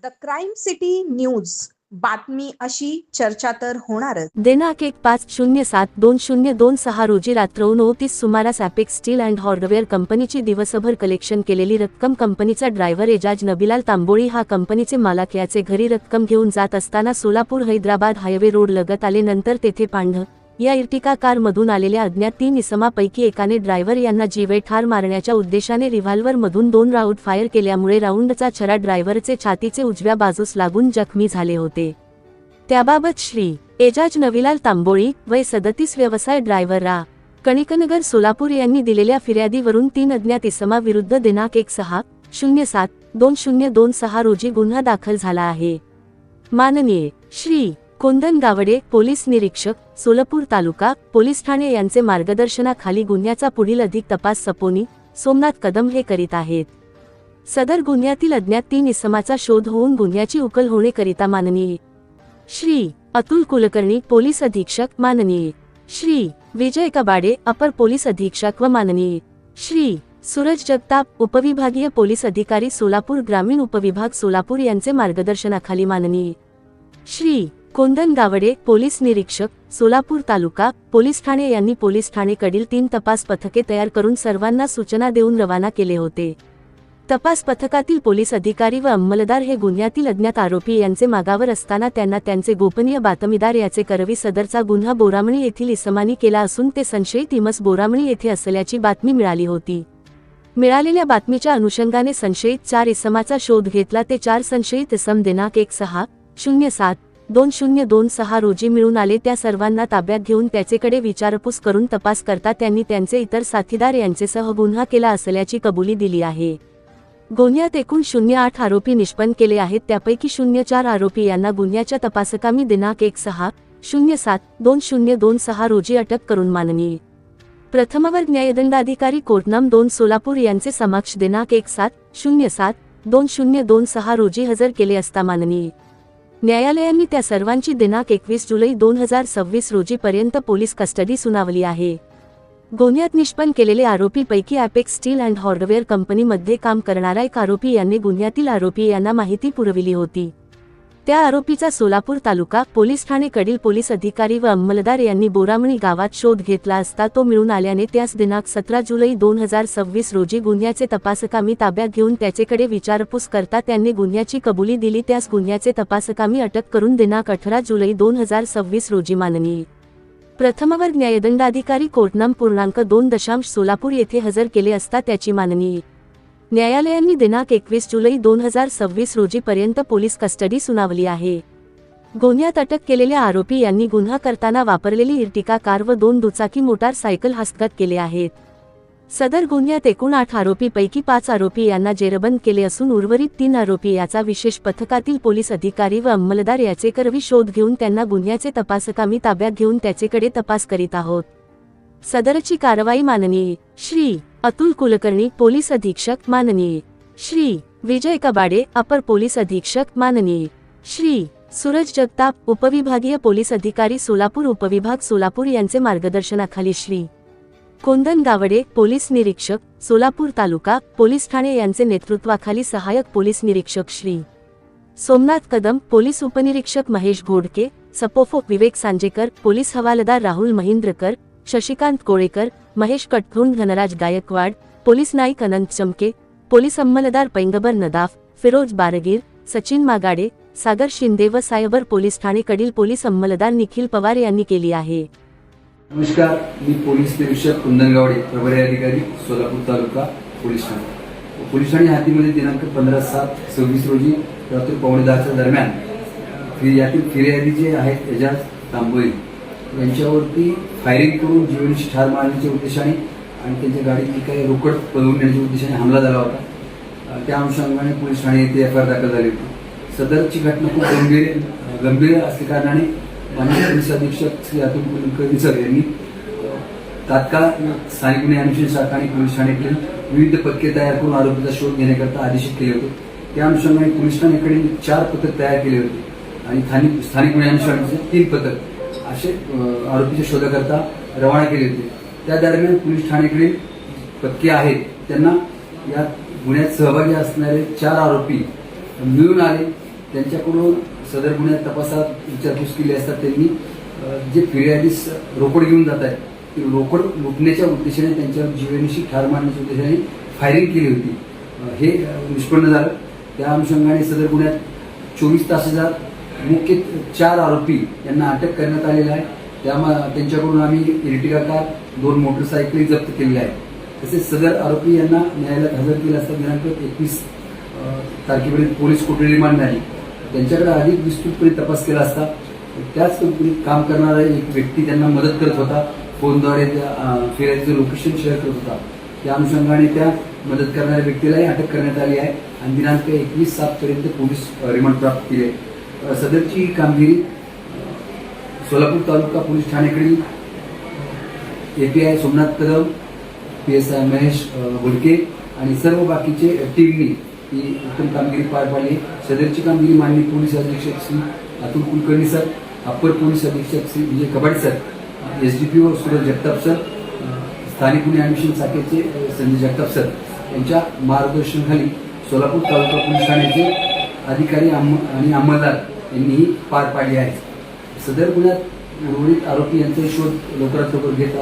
The crime city news बातमी अशी चर्चा तर होणारच। दिनांक 1/5/07/2026 रोजी रात्र 9:30 सुमारास ॲपेक्स स्टील अँड हार्डवेअर कंपनीची दिवसभर कलेक्शन केलेली रक्कम कंपनीचा ड्रायव्हर एजाज नबीलाल तांबोळी हा कंपनीचे मालक याचे घरी रक्कम घेऊन जात असताना सोलापूर हैदराबाद हायवे रोड लगत आले। नंतर तेथे पांढ या इर्टिका कार मधून आलेल्या अज्ञात 3 इसमापैकी एकाने ड्रायव्हर यांना जीवे ठार मारण्याच्या उद्देशाने रिव्हॉल्वर मधून 2 राऊंड फायर केल्यामुळे राऊंडचा छरा ड्रायव्हरचे छातीचे उजव्या बाजूस लागून जखमी झाले होते। त्याबाबत श्री एजाज नबीलाल तांबोळी वय 37 व्यवसाय ड्रायव्हर रा कणिकनगर सोलापूर यांनी दिलेल्या फिर्यादीवरून 3 अज्ञात इसमाविरुद्ध दिनांक 1/6/2026 रोजी गुन्हा दाखल झाला आहे। माननीय श्री कोंदन गावडे पोलीस निरीक्षक सोलापूर तालुका पोलीस ठाणे यांचे मार्गदर्शनाखाली गुन्ह्याचा पुढील अधिक तपास सपोनी सोमनाथ कदम हे करीत आहेत। सदर गुन्ह्यातील अज्ञात 3 इसमाचा शोध होऊन गुन्ह्याची उकल होण्याकरिता माननीय श्री अतुल कुलकर्णी पोलीस अधीक्षक, माननीय श्री विजय कबाडे अपर पोलीस अधीक्षक व माननीय श्री सूरज जगताप उपविभागीय पोलीस अधिकारी सोलापूर ग्रामीण उपविभाग सोलापूर यांचे मार्गदर्शनाखाली माननीय श्री कोंदन गावडे पोलीस निरीक्षक सोलापूर तालुका पोलीस ठाणे यांनी पोलीस ठाणेकडील 3 तपास पथके तयार करून सर्वांना सूचना देऊन रवाना केले होते। तपास पथकातील पोलीस अधिकारी व अंमलदार हे गुन्ह्यातील अज्ञात आरोपी यांचे मागावर असताना त्यांना त्यांचे गोपनीय बातमीदार याचे करवी सदरचा गुन्हा बोरामणी येथील इसमानी केला असून ते संशयित इमस बोरामणी येथे असल्याची बातमी मिळाली होती। मिळालेल्या बातमीच्या अनुषंगाने संशयित 4 इसमाचा शोध घेतला। ते 4 संशयित इसम दिनांक 1/6/07/2026 रोजी मिळून आले। त्या सर्वांना ताब्यात घेऊन त्याचेकडे विचारपूस करून तपास करता त्यांनी त्यांचे इतर साथीदार यांचेसह गुन्हा केला असल्याची कबुली दिली आहे। गुन्ह्यात एकूण 08 आरोपी निष्पन्न केले आहेत। त्यापैकी 04 आरोपी यांना गुन्ह्याच्या तपासकामी दिनांक 1/6/07/2026 रोजी अटक करून माननीय प्रथमवर्ग न्यायदंडाधिकारी कोर्ट नं. 2 सोलापूर यांचे समक्ष दिनांक 1/7/07/2026 रोजी हजर केले असता माननीय न्यायालयांनी त्या सर्वांची दिनांक 21 जुलै 2026 रोजी पर्यंत पोलीस कस्टडी सुनावली आहे। गुन्ह्यात निष्पन्न केलेले आरोपी पैकी ॲपेक्स स्टील अँड हार्डवेअर कंपनीमध्ये काम करणारा एक आरोपी यांनी गुन्ह्यातील आरोपी यांना माहिती पुरविली होती। त्या आरोपीचा सोलापूर तालुका पोलीस ठाणेकडील पोलीस अधिकारी व अंमलदार यांनी बोरामणी गावात शोध घेतला असता तो मिळून आल्याने त्यास दिनांक 17 जुलै 2026 रोजी गुन्ह्याचे तपासकामी ताब्यात घेऊन त्याचेकडे विचारपूस करता त्यांनी गुन्ह्याची कबुली दिली। त्यास गुन्ह्याचे तपासकामी अटक करून दिनांक 18 जुलै 2026 रोजी माननीय प्रथमवर्ग न्यायदंडाधिकारी कोर्ट नं. 2. सोलापूर येथे हजर केले असता त्याची माननीय न्यायालयांनी दिनांक 21 जुलै 2026 रोजी पर्यंत पोलीस कस्टडी सुनावली आहे। गुन्ह्यात अटक केलेल्या आरोपी यांनी गुन्हा करताना वापरलेली इर्टिका कार व 2 दुचाकी मोटारसायकल हस्तगत केले आहेत। सदर गुन्ह्यात एकूण 8 आरोपी पैकी 5 आरोपी यांना जेरबंद केले असून उर्वरित 3 आरोपी याचा विशेष पथकातील पोलीस अधिकारी व अंमलदार याचे करवी शोध घेऊन त्यांना गुन्ह्याचे तपासकामी ताब्यात घेऊन त्याचेकडे तपास करीत आहोत। सदरची कारवाई माननीय श्री अतुल कुलकर्णी पोलीस अधीक्षक, माननीय श्री विजय कबाडे अपर पोलीस अधीक्षक, माननीय श्री सूरज जगताप उपविभागीय पोलीस अधिकारी सोलापूर उपविभाग सोलापूर यांचे मार्गदर्शनाखाली श्री कोंदन गावडे पोलीस निरीक्षक सोलापूर तालुका पोलीस ठाणे यांचे नेतृत्वाखाली सहाय्यक पोलीस निरीक्षक श्री सोमनाथ कदम पोलीस उपनिरीक्षक महेश घोडके सपोफो विवेक सांजेकर पोलीस हवालदार राहुल महिंद्रकर शशिकांत कोळेकर महेश कटघुंड धनराज गायकवाड पोलीस नाईक अनंत चमके पोलीस अंमलदार पैंगबर नदाफ फिरोज बारगीर सचिन मागाडे सागर शिंदे व सायबर पोलीस ठाणेकडील पोलीस अंमलदार निखिल पवार यांनी केली आहे। नमस्कार, मी पोलीस निरीक्षक कुंदन गावडे प्रभारी अधिकारी सोलापूर तालुका पोलीस ठाणे। पोलीस ठाणे हातीमध्ये दिनांक 15/7/26 रोजी रात्री 9:15 दरम्यान यातील फिर्यादी जे आहेत एजाज तांबोळी यांच्यावरती फायरिंग करून जीवनाची ठार मारण्याच्या उद्देशाने आणि त्यांच्या गाडीची काही रोकड पळवून नेण्याच्या उद्देशाने हमला झाला होता। त्या अनुषंगाने पोलीस ठाणे येथे FIR दाखल झाली होती। सदरची घटना खूप गंभीर असल्याकारणाने माननीय पोलीस अधीक्षक श्री अतुल कुलकर्णी सर यांनी तात्काळ स्थानिक गुन्हे अन्वेषण शाखा आणि पोलीस ठाण्याकडील विविध पथके तयार करून आरोपीचा शोध घेण्याकरता आदेशित केले होते। त्या अनुषंगाने पोलीस ठाण्याकडे 4 पथक तयार केले होते आणि स्थानिक गुन्हे अन्वेषणाचे 3 पथक असे आरोपीच्या शोधाकरता रवाना केले होते। त्या दरम्यान पोलीस ठाण्याकडील पथके आहेत त्यांना या गुन्ह्यात सहभागी असणारे 4 आरोपी मिळून आले त्यांच्याकडून सदर गुन्ह्यात तपासात विचारपूस केली असता त्यांनी जे फिर्यादीस रोकड घेऊन जात आहेत ती रोकड लुटण्याच्या उद्देशाने त्यांच्यावर जीवनिशी ठार मारण्याच्या उद्देशाने फायरिंग केली होती. हे निष्पन्न झालं. त्या अनुषंगाने सदर गुन्ह्यात 24 तासाचा मुख्य 4 आरोपी यांना अटक करण्यात आलेला आहे. त्यांच्याकडून आम्ही इर्टिगा कार 2 मोटरसायकली जप्त केलेल्या आहेत. तसेच सदर आरोपी यांना न्यायालयात हजर केलं असता दिनांक 21 तारखेपर्यंत पोलीस कोठडी रिमांड झाली. त्यांच्याकडे अधिक विस्तृतपणे तपास केला असता त्याच कंपनीत काम करणारा एक व्यक्ती त्यांना मदत करत होता. फोनद्वारे त्या फिर्यादीचं लोकेशन शेअर करत होता. त्या अनुषंगाने त्या मदत करणाऱ्या व्यक्तीलाही अटक करण्यात आली आहे आणि दिनांक 21/7 पर्यंत पोलीस रिमांड प्राप्त केले. सदरची ही कामगिरी सोलापूर तालुका पोलीस ठाण्याकडील API सोमनाथ कदम, PSI महेश घोडके आणि सर्व बाकीचे टीमनी ही उत्तम कामगिरी पार पाडली. सदरची कामगिरी माननीय पोलीस अधीक्षक Shri Atul Kulkarni sir, upper police अधीक्षक Shri Vijay Kabade sir, SDPO Suraj Jagtap sir, स्थानिक गुन्हे अन्वेषण शाखेचे संजय जगताप सर यांच्या मार्गदर्शनाखाली सोलापूर तालुका पोलीस ठाण्याचे अधिकारी आणि अंमलदार यांनीही पार पाडली आहे. सदर गुन्ह्यात उर्वरित आरोपी यांचा शोध लवकरात लवकर घेत